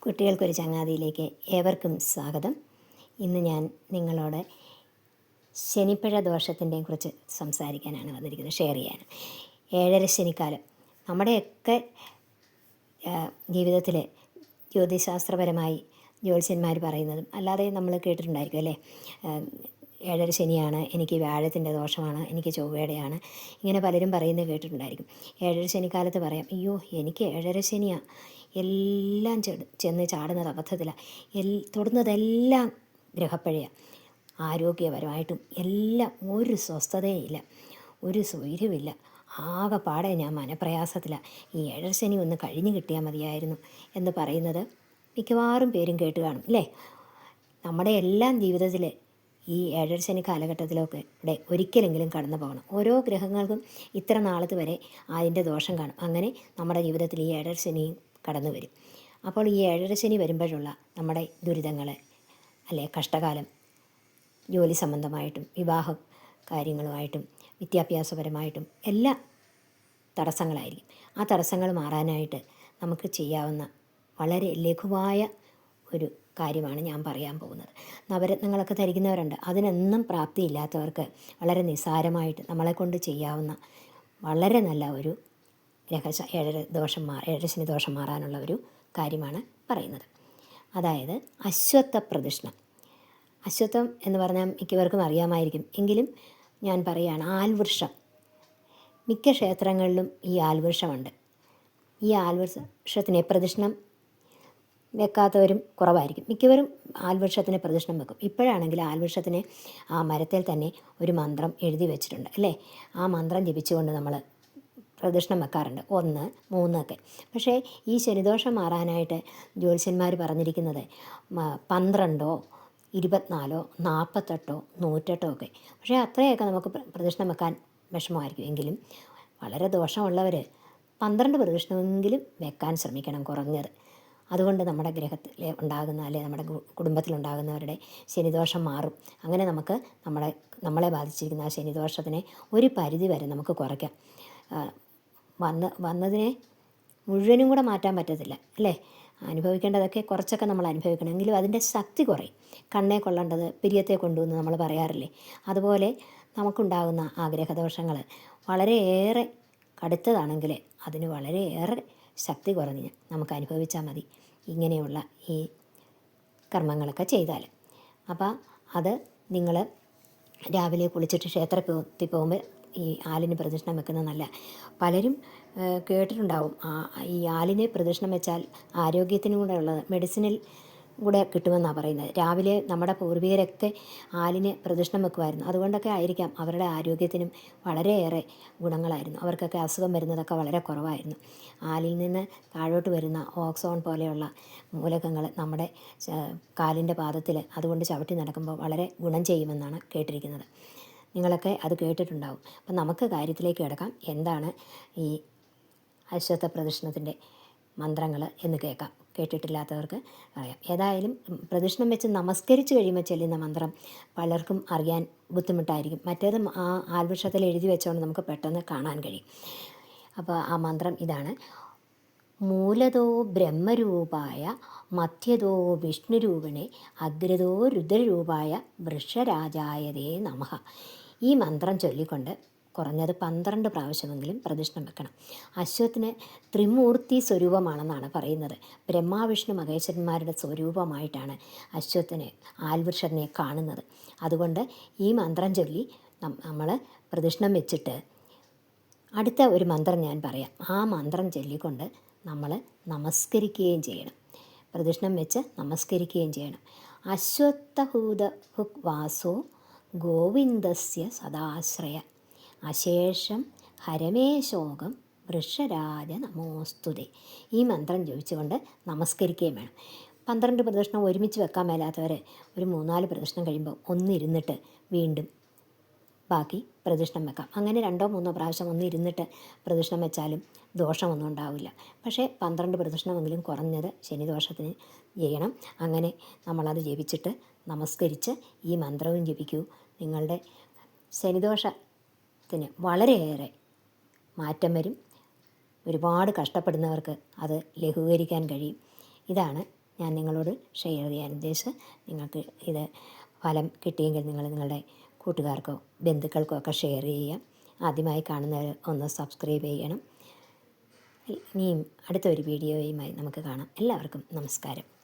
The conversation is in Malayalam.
കുട്ടികൾക്കൊരു ചങ്ങാതിയിലേക്ക് ഏവർക്കും സ്വാഗതം. ഇന്ന് ഞാൻ നിങ്ങളോട് ശനിപ്പിഴ ദോഷത്തിൻ്റെ കുറിച്ച് സംസാരിക്കാനാണ് വന്നിരിക്കുന്നത്, ഷെയർ ചെയ്യാൻ. ഏഴര ശനിക്കാലം നമ്മുടെയൊക്കെ ജീവിതത്തിൽ ജ്യോതിശാസ്ത്രപരമായി ജ്യോത്സ്യന്മാർ പറയുന്നതും അല്ലാതെ നമ്മൾ കേട്ടിട്ടുണ്ടായിരിക്കും അല്ലേ. ഏഴര ശനിയാണ്, എനിക്ക് വ്യാഴത്തിൻ്റെ ദോഷമാണ്, എനിക്ക് ചൊവ്വയുടെയാണ്, ഇങ്ങനെ പലരും പറയുന്നത് കേട്ടിട്ടുണ്ടായിരിക്കും. ഏഴര ശനിക്കാലത്ത് പറയാം, അയ്യോ എനിക്ക് ഏഴര ശനിയാണ്, എല്ലാം ചെന്ന് ചാടുന്നത് അബദ്ധത്തിലാണ്, തൊടുന്നതെല്ലാം ഗ്രഹപ്പഴയാണ്, ആരോഗ്യപരമായിട്ടും എല്ലാം ഒരു സ്വസ്ഥതയില്ല, ഒരു സ്വൈര്യമില്ല, ആകെപ്പാടെ ഞാൻ മനപ്രയാസത്തിലാണ്, ഈ ഏഴര ശനി ഒന്ന് കഴിഞ്ഞ് കിട്ടിയാൽ മതിയായിരുന്നു എന്ന് പറയുന്നത് മിക്കവാറും പേരും കേട്ട് കാണും അല്ലേ. നമ്മുടെ എല്ലാം ജീവിതത്തിൽ ഈ ഏഴര ശനി കാലഘട്ടത്തിലൊക്കെ ഇവിടെ ഒരിക്കലെങ്കിലും കടന്നു പോകണം. ഓരോ ഗ്രഹങ്ങൾക്കും ഇത്ര നാളത്ത് വരെ അതിൻ്റെ ദോഷം കാണും. അങ്ങനെ നമ്മുടെ ജീവിതത്തിൽ ഈ ഏഴര ശനിയും കടന്നു വരും. അപ്പോൾ ഈ ഏഴര ശനി വരുമ്പോഴുള്ള നമ്മുടെ ദുരിതങ്ങൾ അല്ലെ കഷ്ടകാലം, ജോലി സംബന്ധമായിട്ടും വിവാഹ കാര്യങ്ങളുമായിട്ടും വിദ്യാഭ്യാസപരമായിട്ടും എല്ലാ തടസ്സങ്ങളായിരിക്കും. ആ തടസ്സങ്ങൾ മാറാനായിട്ട് നമുക്ക് ചെയ്യാവുന്ന വളരെ ലഘുവായ ഒരു കാര്യമാണ് ഞാൻ പറയാൻ പോകുന്നത്. നവരത്നങ്ങളൊക്കെ ധരിക്കുന്നവരുണ്ട്, അതിനൊന്നും പ്രാപ്തിയില്ലാത്തവർക്ക് വളരെ നിസ്സാരമായിട്ട് നമ്മളെക്കൊണ്ട് ചെയ്യാവുന്ന വളരെ നല്ല ഒരു ഏഴര ശനി ദോഷം മാറാനുള്ള ഒരു കാര്യമാണ് പറയുന്നത്. അതായത് അശ്വത്ഥ പ്രദക്ഷിണം. അശ്വത്ഥം എന്ന് പറഞ്ഞാൽ മിക്കവർക്കും അറിയാമായിരിക്കും, എങ്കിലും ഞാൻ പറയുകയാണ്. ആൽവൃക്ഷം, മിക്ക ക്ഷേത്രങ്ങളിലും ഈ ആൽവൃക്ഷമുണ്ട്. ഈ ആൽവൃക്ഷത്തിനെ പ്രദക്ഷിണം വെക്കാത്തവരും കുറവായിരിക്കും. മിക്കവരും ആൽവൃക്ഷത്തിന് പ്രദക്ഷിണം വെക്കും. ഇപ്പോഴാണെങ്കിൽ ആൽവൃക്ഷത്തിന് ആ മരത്തിൽ തന്നെ ഒരു മന്ത്രം എഴുതി വെച്ചിട്ടുണ്ട് അല്ലേ. ആ മന്ത്രം ജപിച്ചുകൊണ്ട് നമ്മൾ പ്രദക്ഷിണം വെക്കാറുണ്ട്, 1, 3 ഒക്കെ. പക്ഷേ ഈ ശനിദോഷം മാറാനായിട്ട് ജ്യോത്സ്യന്മാർ പറഞ്ഞിരിക്കുന്നത് 12, 24, 48, 108 ഒക്കെ. പക്ഷേ അത്രയൊക്കെ നമുക്ക് പ്രദക്ഷിണം വെക്കാൻ വിഷമമായിരിക്കും. എങ്കിലും വളരെ ദോഷമുള്ളവർ 12 പ്രദക്ഷിണമെങ്കിലും വെക്കാൻ ശ്രമിക്കണം, കുറഞ്ഞത്. അതുകൊണ്ട് നമ്മുടെ ഗ്രഹത്തിൽ ഉണ്ടാകുന്ന അല്ലെ നമ്മുടെ കുടുംബത്തിലുണ്ടാകുന്നവരുടെ ശനിദോഷം മാറും. അങ്ങനെ നമുക്ക് നമ്മളെ ബാധിച്ചിരിക്കുന്ന ആ ശനിദോഷത്തിനെ ഒരു പരിധി വരെ നമുക്ക് കുറയ്ക്കാം. വന്നതിനെ മുഴുവനും കൂടെ മാറ്റാൻ പറ്റത്തില്ല അല്ലേ. അനുഭവിക്കേണ്ടതൊക്കെ കുറച്ചൊക്കെ നമ്മൾ അനുഭവിക്കണമെങ്കിലും അതിൻ്റെ ശക്തി കുറയും. കണ്ണേ കൊള്ളേണ്ടത് പിരിയത്തെ കൊണ്ടുവന്ന് നമ്മൾ പറയാറില്ലേ. അതുപോലെ നമുക്കുണ്ടാകുന്ന ആ ഗ്രഹദോഷങ്ങൾ വളരെയേറെ കടുത്തതാണെങ്കിൽ അതിന് വളരെയേറെ ശക്തി കുറഞ്ഞ് നമുക്ക് അനുഭവിച്ചാൽ മതി, ഇങ്ങനെയുള്ള ഈ കർമ്മങ്ങളൊക്കെ ചെയ്താൽ. അപ്പോൾ അത് നിങ്ങൾ രാവിലെ കുളിച്ചിട്ട് ക്ഷേത്രത്തിൽ പോകുമ്പോൾ ഈ ആലിന് പ്രദക്ഷിണം വെക്കുന്നത് നല്ല. പലരും കേട്ടിട്ടുണ്ടാവും, ഈ ആലിന് പ്രദക്ഷിണം വെച്ചാൽ ആരോഗ്യത്തിനും കൂടെ ഉള്ളത് മെഡിസിനിൽ കൂടെ കിട്ടുമെന്നാണ് പറയുന്നത്. രാവിലെ നമ്മുടെ പൂർവികരൊക്കെ ആലിന് പ്രദക്ഷിണം വെക്കുമായിരുന്നു. അതുകൊണ്ടൊക്കെ ആയിരിക്കാം അവരുടെ ആരോഗ്യത്തിനും വളരെയേറെ ഗുണങ്ങളായിരുന്നു. അവർക്കൊക്കെ അസുഖം വരുന്നതൊക്കെ വളരെ കുറവായിരുന്നു. ആലിൽ നിന്ന് താഴോട്ട് വരുന്ന ഓക്സോൺ പോലെയുള്ള മൂലകങ്ങൾ നമ്മുടെ കാലിൻ്റെ പാദത്തിൽ അതുകൊണ്ട് ചവിട്ടി നടക്കുമ്പോൾ വളരെ ഗുണം ചെയ്യുമെന്നാണ് കേട്ടിരിക്കുന്നത്. നിങ്ങളൊക്കെ അത് കേട്ടിട്ടുണ്ടാവും. അപ്പം നമുക്ക് കാര്യത്തിലേക്ക് കിടക്കാം. എന്താണ് ഈ അശ്വത്ഥ പ്രദക്ഷിണത്തിൻ്റെ മന്ത്രങ്ങൾ എന്ന് കേൾക്കാം. കേട്ടിട്ടില്ലാത്തവർക്ക് അറിയാം. ഏതായാലും പ്രദക്ഷിണം വെച്ച് നമസ്കരിച്ച് കഴിയുമ്പോൾ ചെല്ലുന്ന മന്ത്രം പലർക്കും അറിയാൻ ബുദ്ധിമുട്ടായിരിക്കും. മറ്റേത് ആ ആൽവൃക്ഷത്തിൽ എഴുതി വെച്ചുകൊണ്ട് നമുക്ക് പെട്ടെന്ന് കാണാൻ കഴിയും. അപ്പോൾ ആ മന്ത്രം ഇതാണ്: മൂലതോ ബ്രഹ്മരൂപായ മധ്യതോ വിഷ്ണുരൂപിണെ അഗ്രതോ രുദ്രരൂപായ വൃഷരാജായതേ നമഃ. ഈ മന്ത്രം ചൊല്ലിക്കൊണ്ട് കുറഞ്ഞത് 12 പ്രാവശ്യമെങ്കിലും പ്രദക്ഷിണം വെക്കണം. അശ്വത്തിന് ത്രിമൂർത്തി സ്വരൂപമാണെന്നാണ് പറയുന്നത്. ബ്രഹ്മാവിഷ്ണു മഹേശ്വരന്മാരുടെ സ്വരൂപമായിട്ടാണ് അശ്വത്തിനെ ആൽവൃക്ഷത്തിനെ കാണുന്നത്. അതുകൊണ്ട് ഈ മന്ത്രം ചൊല്ലി നമ്മൾ പ്രദക്ഷിണം വെച്ചിട്ട് അടുത്ത ഒരു മന്ത്രം ഞാൻ പറയാം. ആ മന്ത്രം ചൊല്ലിക്കൊണ്ട് നമ്മൾ നമസ്കരിക്കുകയും ചെയ്യണം. പ്രദക്ഷിണം വെച്ച് നമസ്കരിക്കുകയും ചെയ്യണം. അശ്വത്ഥഹൂത ഹുക് വാസോ ഗോവിന്ദസ്യ സദാശ്രയ അശേഷം ഹരമേ ശോകം വൃഷരാജ നമോസ്തുതേ. ഈ മന്ത്രം ജപിച്ചുകൊണ്ട് നമസ്കരിക്കുകയും വേണം. 12 പ്രദക്ഷിണം ഒരുമിച്ച് വെക്കാൻ മേലാത്തവർ ഒരു 3-4 പ്രദക്ഷിണം കഴിയുമ്പോൾ ഒന്നിരുന്നിട്ട് വീണ്ടും ബാക്കി പ്രദക്ഷിണം വെക്കാം. അങ്ങനെ 2-3 പ്രാവശ്യം ഒന്നിരുന്നിട്ട് പ്രദക്ഷിണം വെച്ചാലും ദോഷമൊന്നും ഉണ്ടാവില്ല. പക്ഷേ 12 പ്രദക്ഷിണമെങ്കിലും കുറഞ്ഞത് ശനിദോഷത്തിന് ചെയ്യണം. അങ്ങനെ നമ്മളത് ജപിച്ചിട്ട് നമസ്കരിച്ച് ഈ മന്ത്രവും ജപിക്കൂ. നിങ്ങളുടെ ശനിദോഷത്തിന് വളരെയേറെ മാറ്റം വരും. ഒരുപാട് കഷ്ടപ്പെടുന്നവർക്ക് അത് ലഘൂകരിക്കാൻ കഴിയും. ഇതാണ് ഞാൻ നിങ്ങളോട് ഷെയർ ചെയ്യാൻ ഉദ്ദേശിച്ചത്. നിങ്ങൾക്ക് ഇത് ഫലം കിട്ടിയെങ്കിൽ നിങ്ങൾ നിങ്ങളുടെ കൂട്ടുകാർക്കോ ബന്ധുക്കൾക്കോ ഒക്കെ ഷെയർ ചെയ്യുക. ആദ്യമായി കാണുന്നവർ ഒന്ന് സബ്സ്ക്രൈബ് ചെയ്യണം. ഇനിയും അടുത്തൊരു വീഡിയോയുമായി നമുക്ക് കാണാം. എല്ലാവർക്കും നമസ്കാരം.